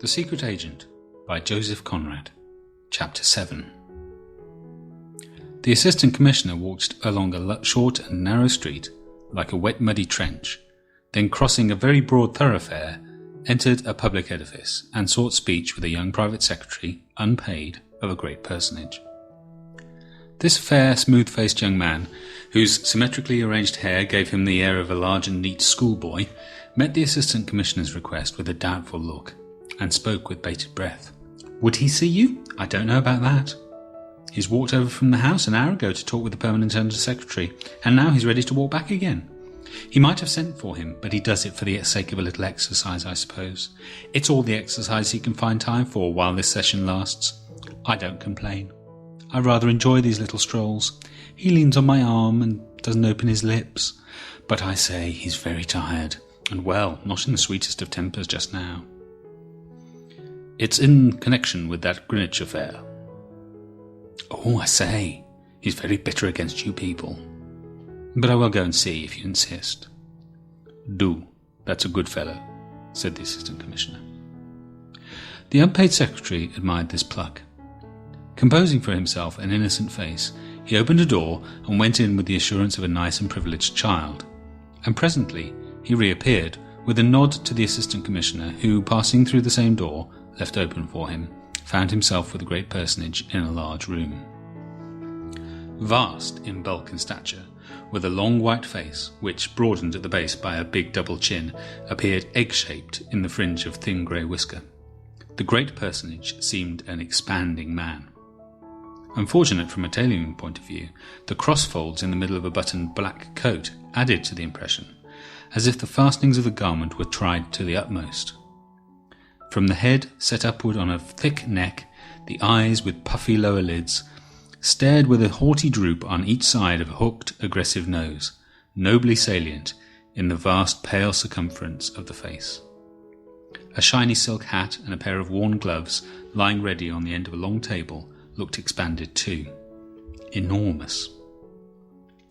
The Secret Agent by Joseph Conrad. Chapter 7. The Assistant Commissioner walked along a short and narrow street, like a wet muddy trench, then crossing a very broad thoroughfare, entered a public edifice and sought speech with a young private secretary, unpaid, of a great personage. This fair, smooth-faced young man, whose symmetrically arranged hair gave him the air of a large and neat schoolboy, met the Assistant Commissioner's request with a doubtful look, and spoke with bated breath. Would he see you? I don't know about that. He's walked over from the house an hour ago to talk with the Permanent Under Secretary, and now he's ready to walk back again. He might have sent for him, but he does it for the sake of a little exercise, I suppose. It's all the exercise he can find time for while this session lasts. I don't complain. I rather enjoy these little strolls. He leans on my arm and doesn't open his lips. But I say he's very tired, and well, not in the sweetest of tempers just now. It's in connection with that Greenwich affair. Oh, I say, he's very bitter against you people. But I will go and see if you insist. Do, that's a good fellow, said the Assistant Commissioner. The unpaid secretary admired this pluck. Composing for himself an innocent face, he opened a door and went in with the assurance of a nice and privileged child. And presently he reappeared with a nod to the Assistant Commissioner, who, passing through the same door, left open for him, found himself with a great personage in a large room. Vast in bulk and stature, with a long white face, which, broadened at the base by a big double chin, appeared egg-shaped in the fringe of thin grey whisker. The great personage seemed an expanding man. Unfortunate from a tailoring point of view, the cross-folds in the middle of a buttoned black coat added to the impression, as if the fastenings of the garment were tried to the utmost. From the head, set upward on a thick neck, the eyes, with puffy lower lids, stared with a haughty droop on each side of a hooked, aggressive nose, nobly salient in the vast pale circumference of the face. A shiny silk hat and a pair of worn gloves, lying ready on the end of a long table, looked expanded too. Enormous.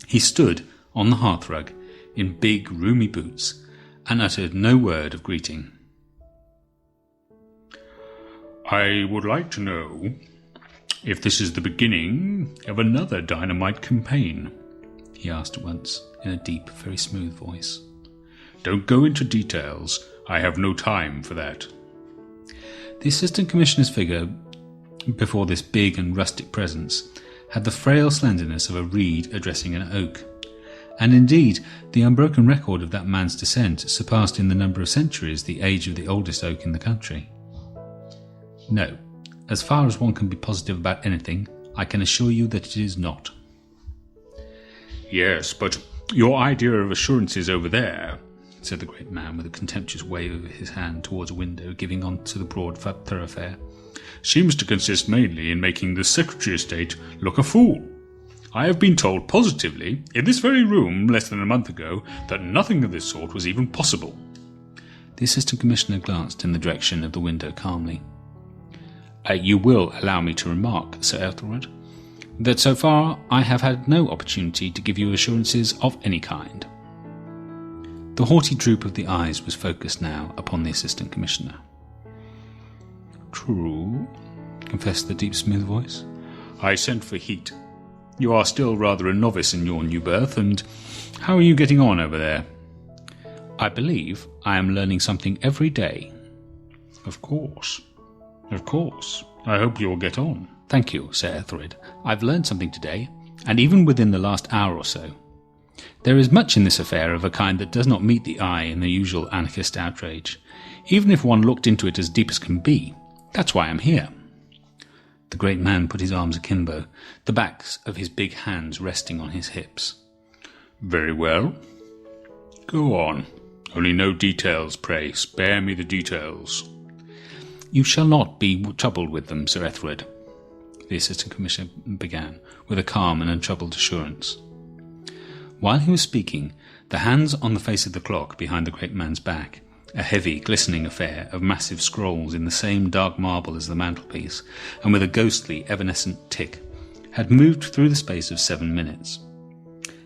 He stood on the hearthrug in big, roomy boots, and uttered no word of greeting. I would like to know if this is the beginning of another dynamite campaign, he asked at once, in a deep, very smooth voice. Don't go into details. I have no time for that. The Assistant Commissioner's figure, before this big and rustic presence, had the frail slenderness of a reed addressing an oak. And indeed, the unbroken record of that man's descent surpassed in the number of centuries the age of the oldest oak in the country. No, as far as one can be positive about anything, I can assure you that it is not. Yes, but your idea of assurances over there, said the great man with a contemptuous wave of his hand towards a window giving on to the broad thoroughfare, seems to consist mainly in making the Secretary of State look a fool. I have been told positively, in this very room less than a month ago, that nothing of this sort was even possible. The Assistant Commissioner glanced in the direction of the window calmly. You will allow me to remark, Sir Ethelred, that so far I have had no opportunity to give you assurances of any kind. The haughty droop of the eyes was focused now upon the Assistant Commissioner. True, confessed the deep, smooth voice. I sent for heat. You are still rather a novice in your new berth, and how are you getting on over there? I believe I am learning something every day. Of course. Of course. I hope you will get on. Thank you, Sir Ethelred. I've learned something today, and even within the last hour or so. There is much in this affair of a kind that does not meet the eye in the usual anarchist outrage, even if one looked into it as deep as can be. That's why I'm here. The great man put his arms akimbo, the backs of his big hands resting on his hips. Very well. Go on. Only no details, pray. Spare me the details. You shall not be troubled with them, Sir Ethelred, the Assistant Commissioner began, with a calm and untroubled assurance. While he was speaking, the hands on the face of the clock behind the great man's back, a heavy, glistening affair of massive scrolls in the same dark marble as the mantelpiece, and with a ghostly, evanescent tick, had moved through the space of 7 minutes.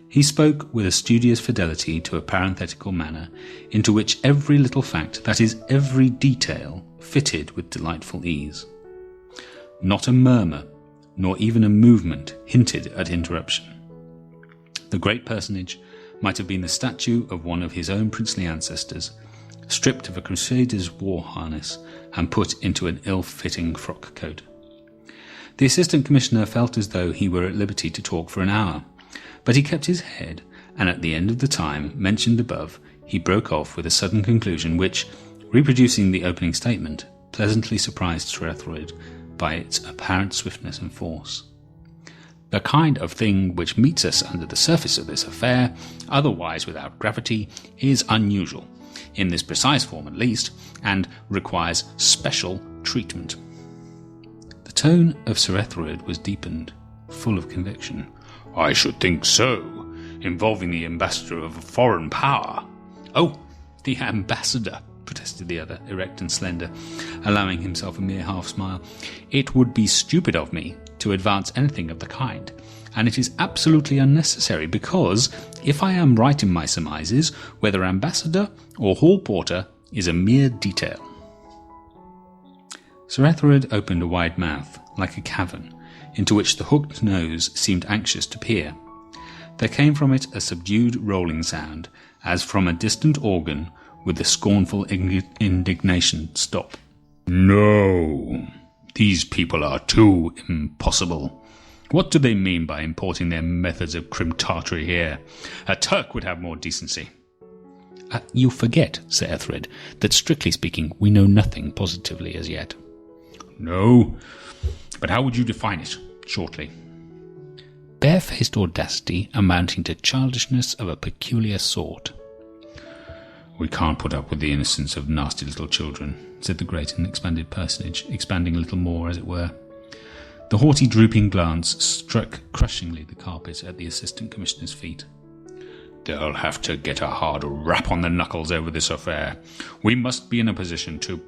He spoke with a studious fidelity to a parenthetical manner, into which every little fact, that is, every detail, fitted with delightful ease. Not a murmur, nor even a movement, hinted at interruption. The great personage might have been the statue of one of his own princely ancestors, stripped of a crusader's war harness and put into an ill-fitting frock coat. The Assistant Commissioner felt as though he were at liberty to talk for an hour, but he kept his head, and at the end of the time mentioned above, he broke off with a sudden conclusion which, reproducing the opening statement, pleasantly surprised Sir Ethelred by its apparent swiftness and force. The kind of thing which meets us under the surface of this affair, otherwise without gravity, is unusual, in this precise form at least, and requires special treatment. The tone of Sir Ethelred was deepened, full of conviction. "I should think so, involving the ambassador of a foreign power." "Oh, the ambassador," protested the other, erect and slender, allowing himself a mere half-smile. "It would be stupid of me to advance anything of the kind, and it is absolutely unnecessary, because, if I am right in my surmises, whether ambassador or hall porter is a mere detail." Sir Ethelred opened a wide mouth, like a cavern, into which the hooked nose seemed anxious to peer. There came from it a subdued rolling sound, as from a distant organ, with the scornful indignation stop. "No, these people are too impossible. What do they mean by importing their methods of crim-tartary here? A Turk would have more decency." "You forget, Sir Ethelred, that strictly speaking we know nothing positively as yet." "No, but how would you define it, shortly?" "Barefaced audacity amounting to childishness of a peculiar sort." "We can't put up with the innocence of nasty little children," said the great and expanded personage, expanding a little more, as it were. The haughty drooping glance struck crushingly the carpet at the Assistant Commissioner's feet. "They'll have to get a hard rap on the knuckles over this affair. We must be in a position to...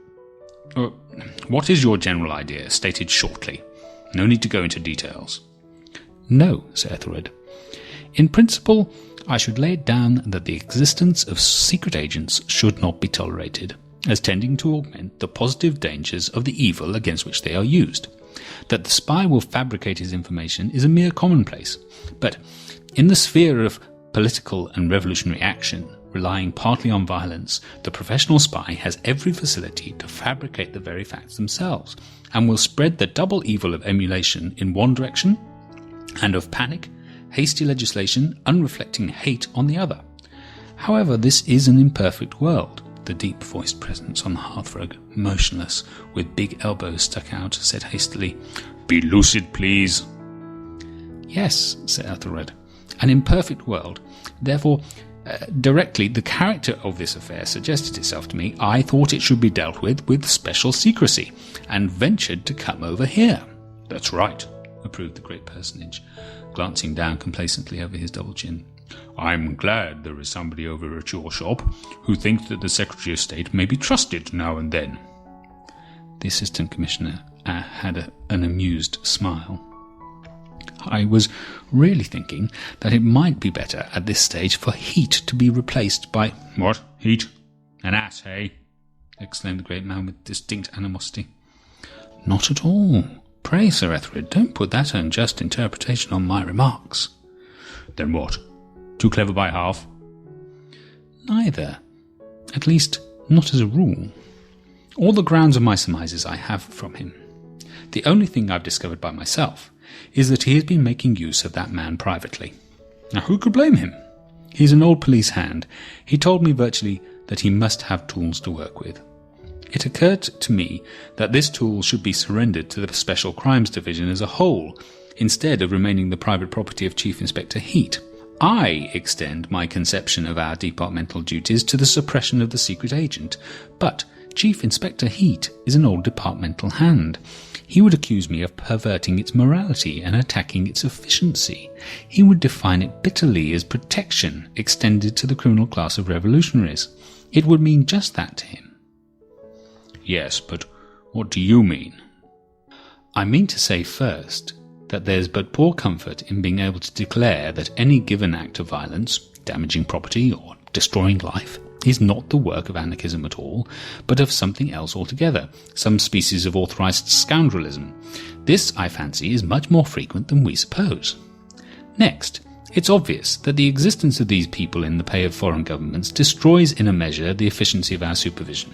What is your general idea, stated shortly? No need to go into details." "No, Sir Ethelred. In principle, I should lay it down that the existence of secret agents should not be tolerated, as tending to augment the positive dangers of the evil against which they are used. That the spy will fabricate his information is a mere commonplace, but in the sphere of political and revolutionary action, relying partly on violence, the professional spy has every facility to fabricate the very facts themselves, and will spread the double evil of emulation in one direction, and of panic, hasty legislation, unreflecting hate on the other. However, this is an imperfect world." The deep-voiced presence on the hearthrug, motionless, with big elbows stuck out, said hastily, "Be lucid, please." "Yes, Sir Ethelred, an imperfect world. Therefore, directly the character of this affair suggested itself to me, I thought it should be dealt with special secrecy, and ventured to come over here." "That's right," approved the great personage, glancing down complacently over his double chin. "I'm glad there is somebody over at your shop who thinks that the Secretary of State may be trusted now and then." The Assistant Commissioner had an amused smile. "I was really thinking that it might be better at this stage for heat to be replaced by—" "What? Heat? An ass, eh?" exclaimed the great man with distinct animosity. "Not at all. Pray, Sir Ethelred, don't put that unjust interpretation on my remarks." "Then what? Too clever by half?" "Neither. At least, not as a rule. All the grounds of my surmises I have from him. The only thing I've discovered by myself is that he has been making use of that man privately. Now, who could blame him? He's an old police hand. He told me virtually that he must have tools to work with. It occurred to me that this tool should be surrendered to the Special Crimes Division as a whole, instead of remaining the private property of Chief Inspector Heat. I extend my conception of our departmental duties to the suppression of the secret agent, but Chief Inspector Heat is an old departmental hand. He would accuse me of perverting its morality and attacking its efficiency. He would define it bitterly as protection extended to the criminal class of revolutionaries. It would mean just that to him." "Yes, but what do you mean?" "I mean to say first that there's but poor comfort in being able to declare that any given act of violence, damaging property or destroying life, is not the work of anarchism at all, but of something else altogether, some species of authorised scoundrelism. This, I fancy, is much more frequent than we suppose. Next, it's obvious that the existence of these people in the pay of foreign governments destroys in a measure the efficiency of our supervision.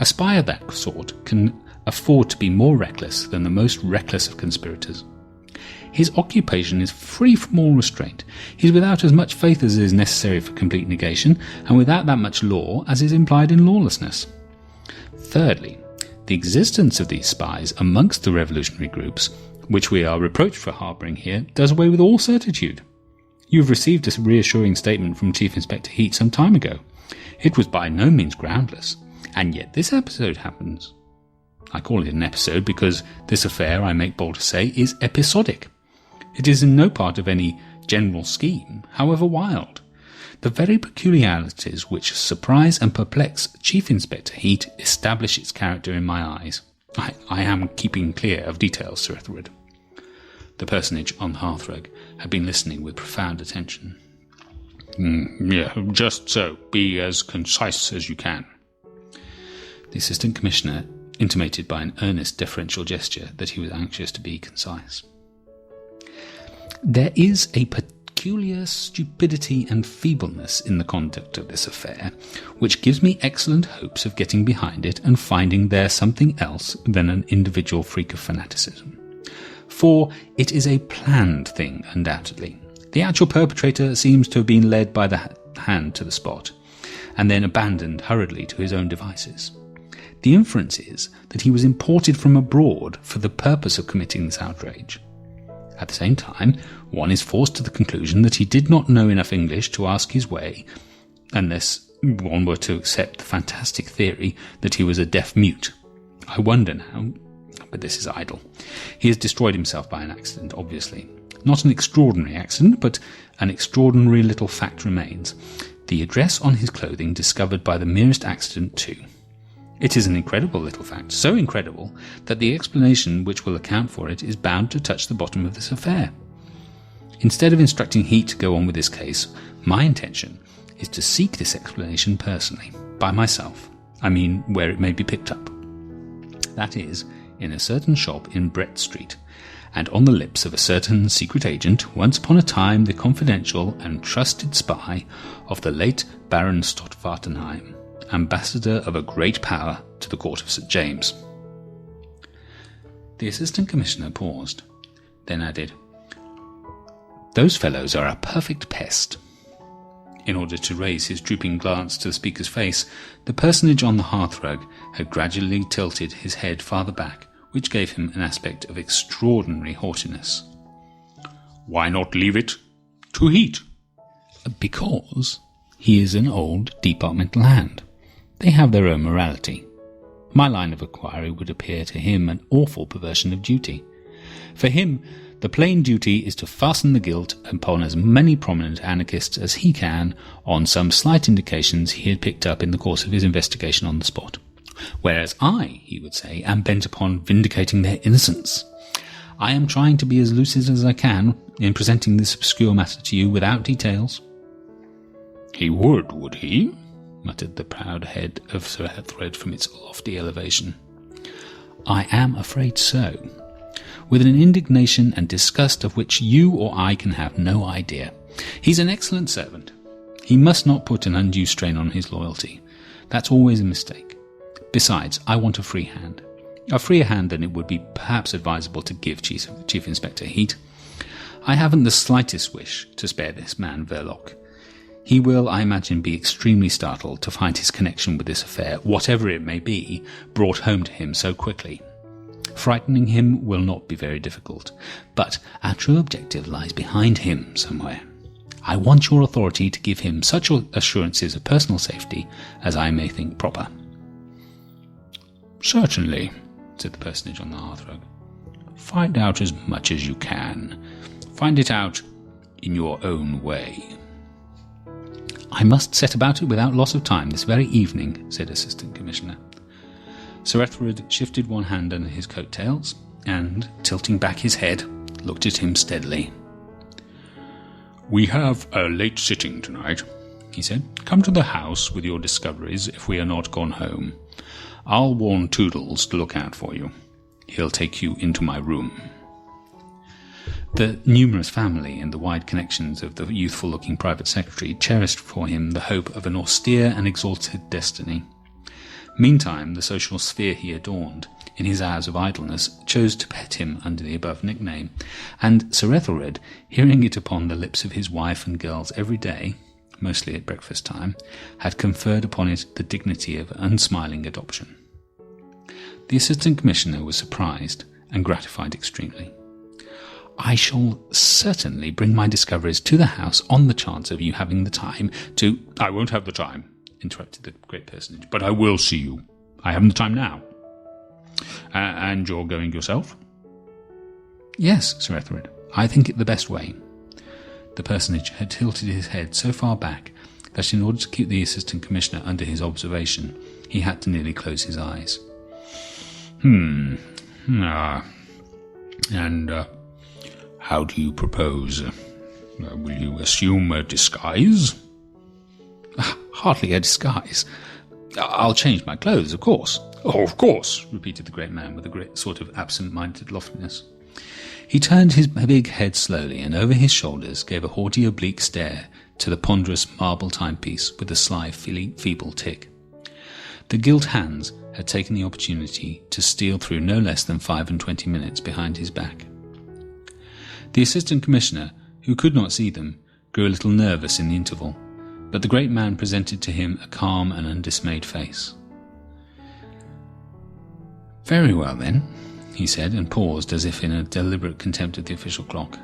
A spy of that sort can afford to be more reckless than the most reckless of conspirators. His occupation is free from all restraint. He is without as much faith as is necessary for complete negation, and without that much law as is implied in lawlessness. Thirdly, the existence of these spies amongst the revolutionary groups, which we are reproached for harbouring here, does away with all certitude. You have received a reassuring statement from Chief Inspector Heat some time ago. It was by no means groundless, and yet this episode happens. I call it an episode because this affair, I make bold to say, is episodic. It is in no part of any general scheme, however wild. The very peculiarities which surprise and perplex Chief Inspector Heat establish its character in my eyes. I am keeping clear of details, Sir Ethelred. The personage on the hearthrug had been listening with profound attention. Yeah, just so. Be as concise as you can. The Assistant Commissioner intimated by an earnest deferential gesture that he was anxious to be concise. There is a peculiar stupidity and feebleness in the conduct of this affair, which gives me excellent hopes of getting behind it and finding there something else than an individual freak of fanaticism. For it is a planned thing, undoubtedly. The actual perpetrator seems to have been led by the hand to the spot, and then abandoned hurriedly to his own devices. The inference is that he was imported from abroad for the purpose of committing this outrage. At the same time, one is forced to the conclusion that he did not know enough English to ask his way, unless one were to accept the fantastic theory that he was a deaf mute. I wonder now, but this is idle. He has destroyed himself by an accident, obviously. Not an extraordinary accident, but an extraordinary little fact remains. The address on his clothing discovered by the merest accident too. It is an incredible little fact, so incredible that the explanation which will account for it is bound to touch the bottom of this affair. Instead of instructing Heat to go on with this case, my intention is to seek this explanation personally, by myself. I mean, where it may be picked up. That is, in a certain shop in Brett Street, and on the lips of a certain secret agent, once upon a time the confidential and trusted spy of the late Baron Stadtwartenheim, ambassador of a great power to the court of St. James. The Assistant Commissioner paused, then added, "Those fellows are a perfect pest." In order to raise his drooping glance to the speaker's face, the personage on the hearthrug had gradually tilted his head farther back, which gave him an aspect of extraordinary haughtiness. "Why not leave it to Heat?" "Because he is an old departmental hand. They have their own morality. My line of inquiry would appear to him an awful perversion of duty. For him, the plain duty is to fasten the guilt upon as many prominent anarchists as he can on some slight indications he had picked up in the course of his investigation on the spot. Whereas I, he would say, am bent upon vindicating their innocence. I am trying to be as lucid as I can in presenting this obscure matter to you without details." "He would he?" muttered the proud head of Sir Ethelred from its lofty elevation. "I am afraid so, with an indignation and disgust of which you or I can have no idea. He's an excellent servant. He must not put an undue strain on his loyalty. That's always a mistake. Besides, I want a free hand. A freer hand than it would be perhaps advisable to give Chief Inspector Heat. I haven't the slightest wish to spare this man Verloc. He will, I imagine, be extremely startled to find his connection with this affair, whatever it may be, brought home to him so quickly. Frightening him will not be very difficult, but our true objective lies behind him somewhere. I want your authority to give him such assurances of personal safety as I may think proper." "Certainly," said the personage on the hearthrug. "Find out as much as you can. Find it out in your own way." "I must set about it without loss of time this very evening," said Assistant Commissioner. Sir Ethelred shifted one hand under his coat-tails and, tilting back his head, looked at him steadily. "We have a late sitting tonight. he said. "Come to the house with your discoveries if we are not gone home. I'll warn Toodles to look out for you. He'll take you into my room." The numerous family and the wide connections of the youthful-looking private secretary cherished for him the hope of an austere and exalted destiny. Meantime, the social sphere he adorned, in his hours of idleness, chose to pet him under the above nickname, and Sir Ethelred, hearing it upon the lips of his wife and girls every day, mostly at breakfast time, had conferred upon it the dignity of unsmiling adoption. The Assistant Commissioner was surprised and gratified extremely. "I shall certainly bring my discoveries to the house on the chance of you having the time to—" "I won't have the time," interrupted the great personage, "but I will see you. I haven't the time now. And you're going yourself?" "Yes, Sir Ethelred. I think it the best way." The personage had tilted his head so far back that in order to keep the Assistant Commissioner under his observation, he had to nearly close his eyes. And how do you propose? Will you assume a disguise?" "Hardly a disguise. I'll change my clothes, of course." "Oh, of course," repeated the great man with a great sort of absent-minded loftiness. He turned his big head slowly, and over his shoulders gave a haughty oblique stare to the ponderous marble timepiece with a sly, feeble tick. The gilt hands had taken the opportunity to steal through no less than 25 minutes behind his back. The Assistant Commissioner, who could not see them, grew a little nervous in the interval, but the great man presented to him a calm and undismayed face. "Very well, then," he said, and paused as if in a deliberate contempt of the official clock.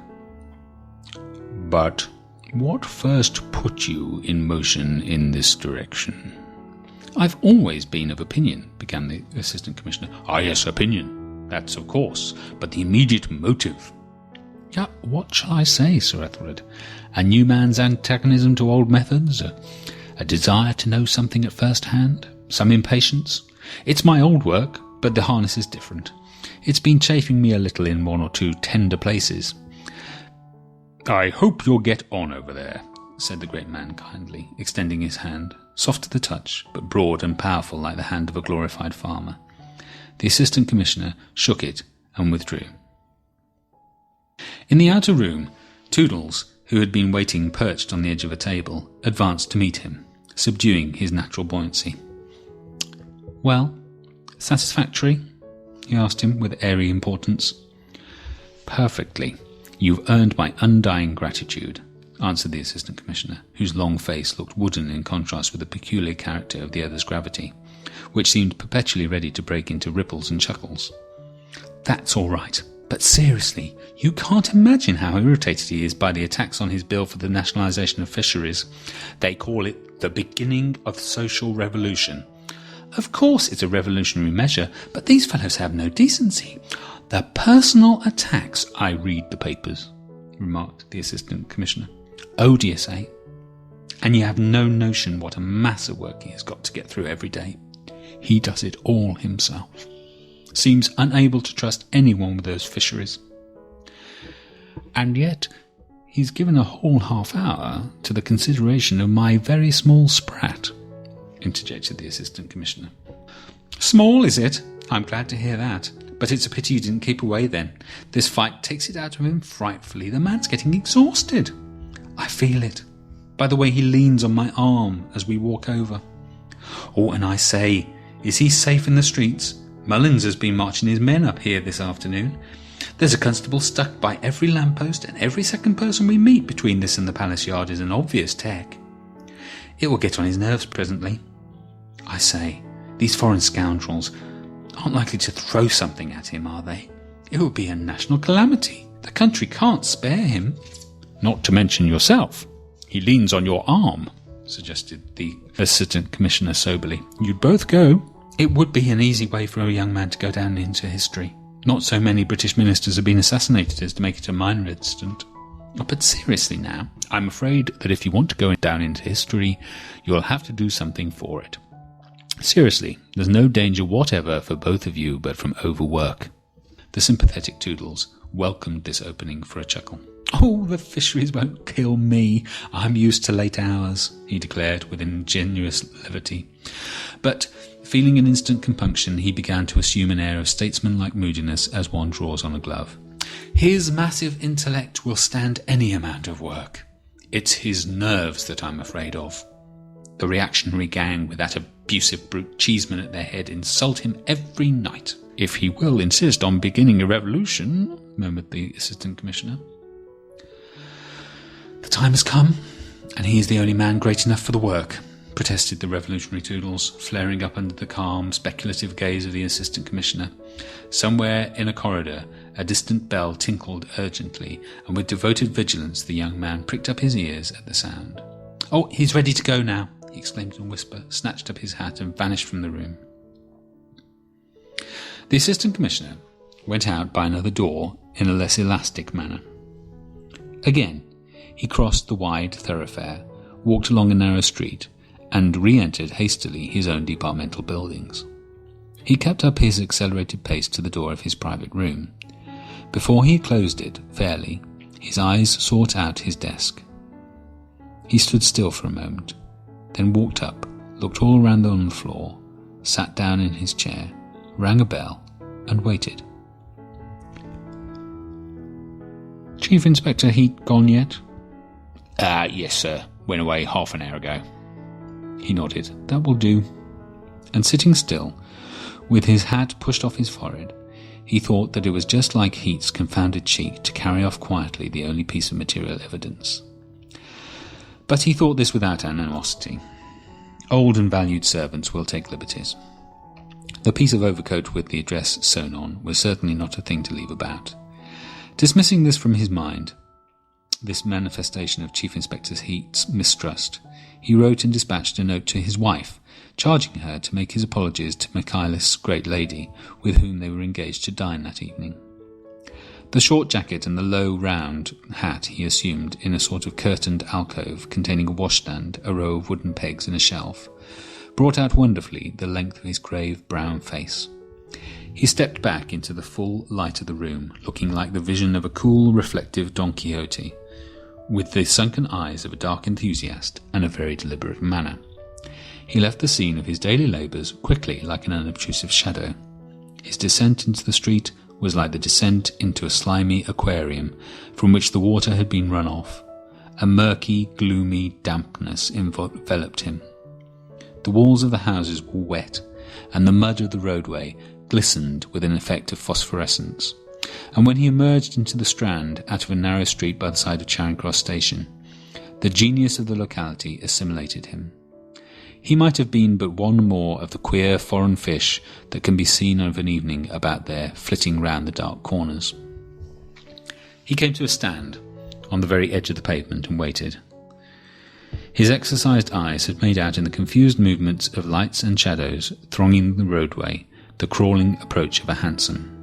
"But what first put you in motion in this direction?" "I've always been of opinion," began the Assistant Commissioner. "Ah, yes, opinion. That's of course. But the immediate motive?" "Yeah, what shall I say, Sir Ethelred? A new man's antagonism to old methods? A desire to know something at first hand? Some impatience? It's my old work, but the harness is different. It's been chafing me a little in one or two tender places." "I hope you'll get on over there," said the great man kindly, extending his hand, soft to the touch, but broad and powerful like the hand of a glorified farmer. The Assistant Commissioner shook it and withdrew. In the outer room, Toodles, who had been waiting perched on the edge of a table, advanced to meet him, subduing his natural buoyancy. "Well, satisfactory?" he asked him with airy importance. "Perfectly. You've earned my undying gratitude," answered the Assistant Commissioner, whose long face looked wooden in contrast with the peculiar character of the other's gravity, which seemed perpetually ready to break into ripples and chuckles. "That's all right. But seriously, you can't imagine how irritated he is by the attacks on his bill for the nationalisation of fisheries. They call it the beginning of social revolution. Of course it's a revolutionary measure, but these fellows have no decency. The personal attacks—" "I read the papers," remarked the Assistant Commissioner. "Odious, eh? And you have no notion what a mass of work he has got to get through every day. He does it all himself. Seems unable to trust anyone with those fisheries. And yet he's given a whole half hour to the consideration of my very small sprat," interjected the Assistant Commissioner. "Small, is it? I'm glad to hear that. But it's a pity you didn't keep away then. This fight takes it out of him frightfully. The man's getting exhausted. I feel it, by the way he leans on my arm as we walk over. Oh, and I say, is he safe in the streets? Mullins has been marching his men up here this afternoon. There's a constable stuck by every lamppost, and every second person we meet between this and the palace yard is an obvious tech. It will get on his nerves presently. I say, these foreign scoundrels aren't likely to throw something at him, are they? It would be a national calamity. The country can't spare him." "Not to mention yourself. He leans on your arm," suggested the Assistant Commissioner soberly. "You'd both go." "It would be an easy way for a young man to go down into history. Not so many British ministers have been assassinated as to make it a minor incident. But seriously now, I'm afraid that if you want to go down into history, you'll have to do something for it. Seriously, there's no danger whatever for both of you but from overwork." The sympathetic Toodles welcomed this opening for a chuckle. "Oh, the fisheries won't kill me. I'm used to late hours," he declared with ingenuous levity. But, feeling an instant compunction, he began to assume an air of statesmanlike moodiness as one draws on a glove. "His massive intellect will stand any amount of work. It's his nerves that I'm afraid of. The reactionary gang with that abusive brute Cheeseman at their head insult him every night." "If he will insist on beginning a revolution," murmured the Assistant Commissioner. "The time has come, and he is the only man great enough for the work," protested the revolutionary Toodles, flaring up under the calm, speculative gaze of the Assistant Commissioner. Somewhere in a corridor, a distant bell tinkled urgently, and with devoted vigilance the young man pricked up his ears at the sound. "Oh, he's ready to go now," he exclaimed in a whisper, snatched up his hat and vanished from the room. The Assistant Commissioner went out by another door in a less elastic manner. Again, he crossed the wide thoroughfare, walked along a narrow street, and re-entered hastily his own departmental buildings. He kept up his accelerated pace to the door of his private room. Before he closed it fairly, his eyes sought out his desk. He stood still for a moment, then walked up, looked all around on the floor, sat down in his chair, rang a bell, and waited. "Chief Inspector Heat gone yet?" Yes, sir. Went away half an hour ago." He nodded. "That will do." And sitting still, with his hat pushed off his forehead, he thought that it was just like Heat's confounded cheek to carry off quietly the only piece of material evidence. But he thought this without animosity. Old and valued servants will take liberties. The piece of overcoat with the address sewn on was certainly not a thing to leave about. Dismissing this from his mind, this manifestation of Chief Inspector Heat's mistrust, he wrote and dispatched a note to his wife, charging her to make his apologies to Michaelis' great lady, with whom they were engaged to dine that evening. The short jacket and the low, round hat he assumed in a sort of curtained alcove containing a washstand, a row of wooden pegs and a shelf, brought out wonderfully the length of his grave brown face. He stepped back into the full light of the room, looking like the vision of a cool, reflective Don Quixote, with the sunken eyes of a dark enthusiast and a very deliberate manner. He left the scene of his daily labours quickly like an unobtrusive shadow. His descent into the street was like the descent into a slimy aquarium from which the water had been run off. A murky, gloomy dampness enveloped him. The walls of the houses were wet, and the mud of the roadway glistened with an effect of phosphorescence. And when he emerged into the Strand out of a narrow street by the side of Charing Cross Station, the genius of the locality assimilated him. He might have been but one more of the queer foreign fish that can be seen of an evening about there flitting round the dark corners. He came to a stand on the very edge of the pavement and waited. His exercised eyes had made out in the confused movements of lights and shadows thronging the roadway the crawling approach of a hansom.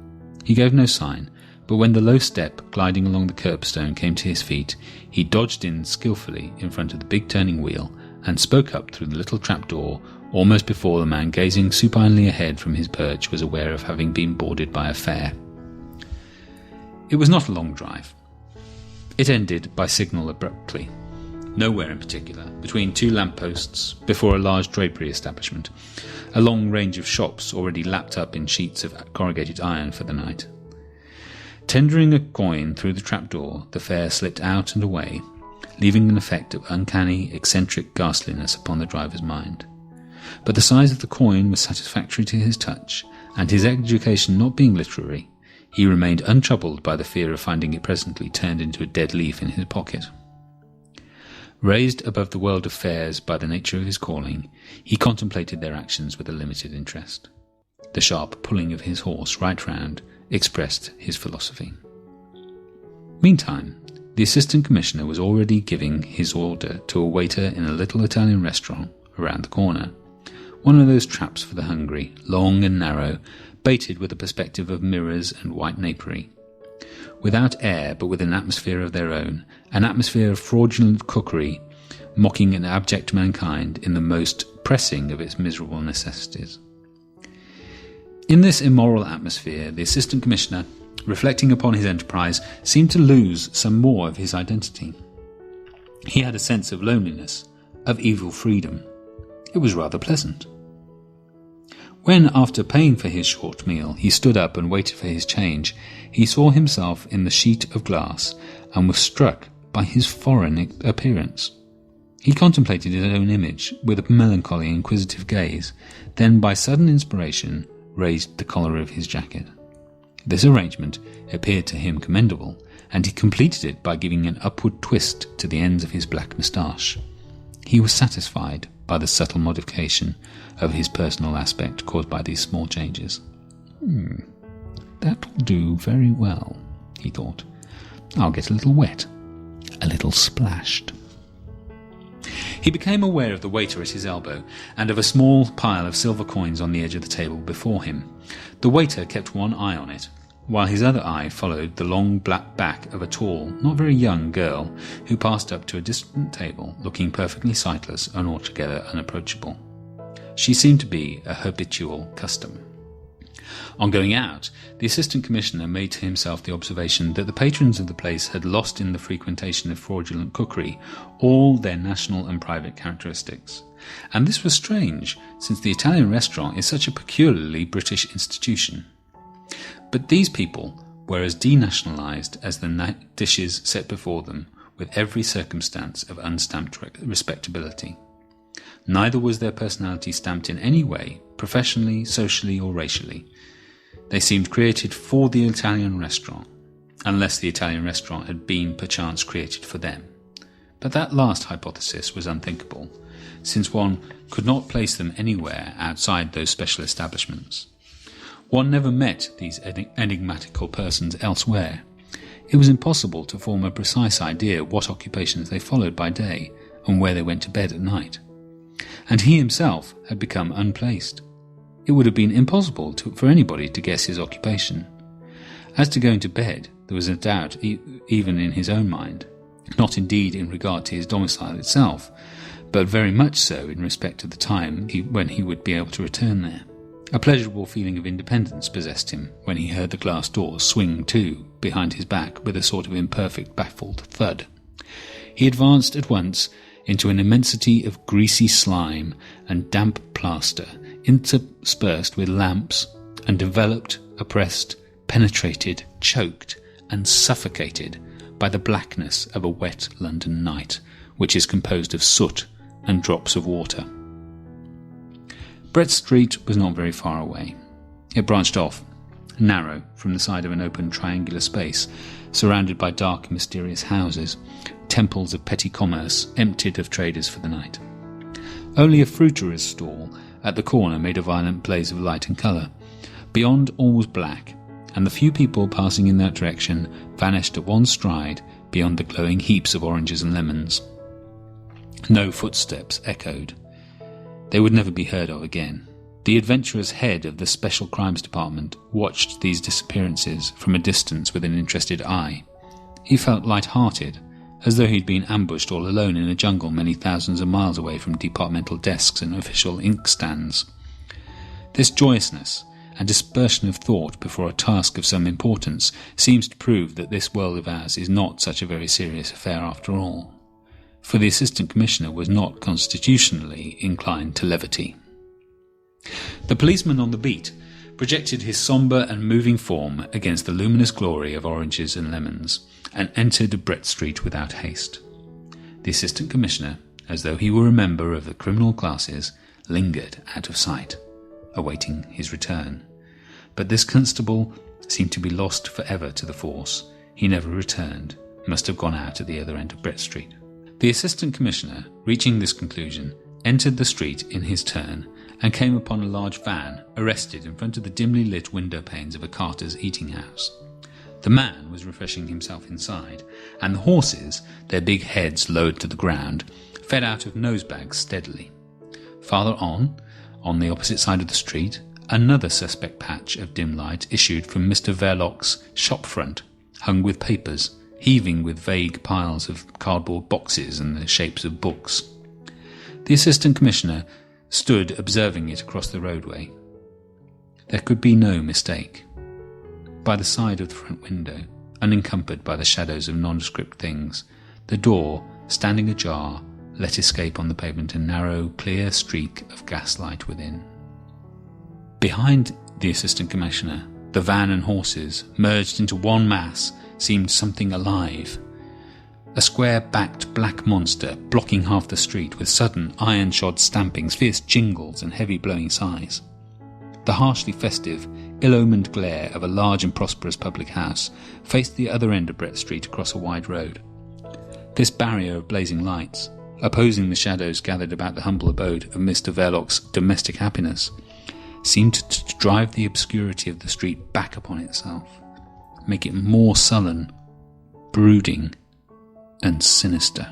He gave no sign, but when the low step gliding along the curbstone came to his feet, he dodged in skilfully in front of the big turning wheel and spoke up through the little trapdoor almost before the man gazing supinely ahead from his perch was aware of having been boarded by a fare. It was not a long drive. It ended by signal abruptly, nowhere in particular, between two lampposts before a large drapery establishment, a long range of shops already lapped up in sheets of corrugated iron for the night. Tendering a coin through the trapdoor, the fare slipped out and away, leaving an effect of uncanny, eccentric ghastliness upon the driver's mind. But the size of the coin was satisfactory to his touch, and his education not being literary, he remained untroubled by the fear of finding it presently turned into a dead leaf in his pocket. Raised above the world of fares by the nature of his calling, he contemplated their actions with a limited interest. The sharp pulling of his horse right round expressed his philosophy. Meantime, the Assistant Commissioner was already giving his order to a waiter in a little Italian restaurant around the corner, one of those traps for the hungry, long and narrow, baited with a perspective of mirrors and white napery. Without air, but with an atmosphere of their own, an atmosphere of fraudulent cookery, mocking an abject mankind in the most pressing of its miserable necessities. In this immoral atmosphere, the Assistant Commissioner reflecting upon his enterprise, seemed to lose some more of his identity. He had a sense of loneliness, of evil freedom. It was rather pleasant. When, after paying for his short meal, he stood up and waited for his change, he saw himself in the sheet of glass and was struck by his foreign appearance. He contemplated his own image with a melancholy, inquisitive gaze, then by sudden inspiration raised the collar of his jacket. This arrangement appeared to him commendable, and he completed it by giving an upward twist to the ends of his black moustache. He was satisfied by the subtle modification of his personal aspect caused by these small changes. That will do very well, he thought. I'll get a little wet, a little splashed. He became aware of the waiter at his elbow and of a small pile of silver coins on the edge of the table before him. The waiter kept one eye on it, while his other eye followed the long black back of a tall, not very young girl who passed up to a distant table, looking perfectly sightless and altogether unapproachable. She seemed to be a habitual custom. On going out, the Assistant Commissioner made to himself the observation that the patrons of the place had lost in the frequentation of fraudulent cookery all their national and private characteristics. And this was strange, since the Italian restaurant is such a peculiarly British institution. But these people were as denationalised as the dishes set before them, with every circumstance of unstamped respectability. Neither was their personality stamped in any way, professionally, socially or racially. They seemed created for the Italian restaurant, unless the Italian restaurant had been perchance created for them. But that last hypothesis was unthinkable, since one could not place them anywhere outside those special establishments. One never met these enigmatical persons elsewhere. It was impossible to form a precise idea what occupations they followed by day and where they went to bed at night. And he himself had become unplaced. It would have been impossible for anybody to guess his occupation. As to going to bed, there was a doubt even in his own mind, not indeed in regard to his domicile itself, but very much so in respect to the time when he would be able to return there. A pleasurable feeling of independence possessed him when he heard the glass doors swing to behind his back with a sort of imperfect, baffled thud. He advanced at once into an immensity of greasy slime and damp plaster, interspersed with lamps, and developed, oppressed, penetrated, choked, and suffocated by the blackness of a wet London night, which is composed of soot and drops of water. Brett Street was not very far away. It branched off, narrow, from the side of an open triangular space, surrounded by dark and mysterious houses, temples of petty commerce, emptied of traders for the night. Only a fruiterer's stall at the corner made a violent blaze of light and colour. Beyond, all was black, and the few people passing in that direction vanished at one stride beyond the glowing heaps of oranges and lemons. No footsteps echoed. They would never be heard of again. The adventurous head of the Special Crimes Department watched these disappearances from a distance with an interested eye. He felt light-hearted, as though he'd been ambushed all alone in a jungle many thousands of miles away from departmental desks and official inkstands. This joyousness and dispersion of thought before a task of some importance seems to prove that this world of ours is not such a very serious affair after all. For the Assistant Commissioner was not constitutionally inclined to levity. The policeman on the beat projected his sombre and moving form against the luminous glory of oranges and lemons, and entered Brett Street without haste. The Assistant Commissioner, as though he were a member of the criminal classes, lingered out of sight, awaiting his return. But this constable seemed to be lost for ever to the force. He never returned, must have gone out at the other end of Brett Street. The Assistant Commissioner, reaching this conclusion, entered the street in his turn and came upon a large van arrested in front of the dimly lit window panes of a carter's eating house. The man was refreshing himself inside, and the horses, their big heads lowered to the ground, fed out of nosebags steadily. Farther on the opposite side of the street, another suspect patch of dim light issued from Mr. Verloc's shop front, hung with papers, heaving with vague piles of cardboard boxes and the shapes of books. The Assistant Commissioner stood observing it across the roadway. There could be no mistake. by the side of the front window, unencumbered by the shadows of nondescript things, the door, standing ajar, let escape on the pavement a narrow, clear streak of gaslight within. Behind the Assistant Commissioner, the van and horses, merged into one mass, seemed something alive. A square-backed black monster blocking half the street with sudden iron-shod stampings, fierce jingles and heavy blowing sighs. The harshly festive, ill-omened glare of a large and prosperous public house faced the other end of Brett Street across a wide road. This barrier of blazing lights, opposing the shadows gathered about the humble abode of Mr. Verloc's domestic happiness, seemed to drive the obscurity of the street back upon itself, make it more sullen, brooding, and sinister.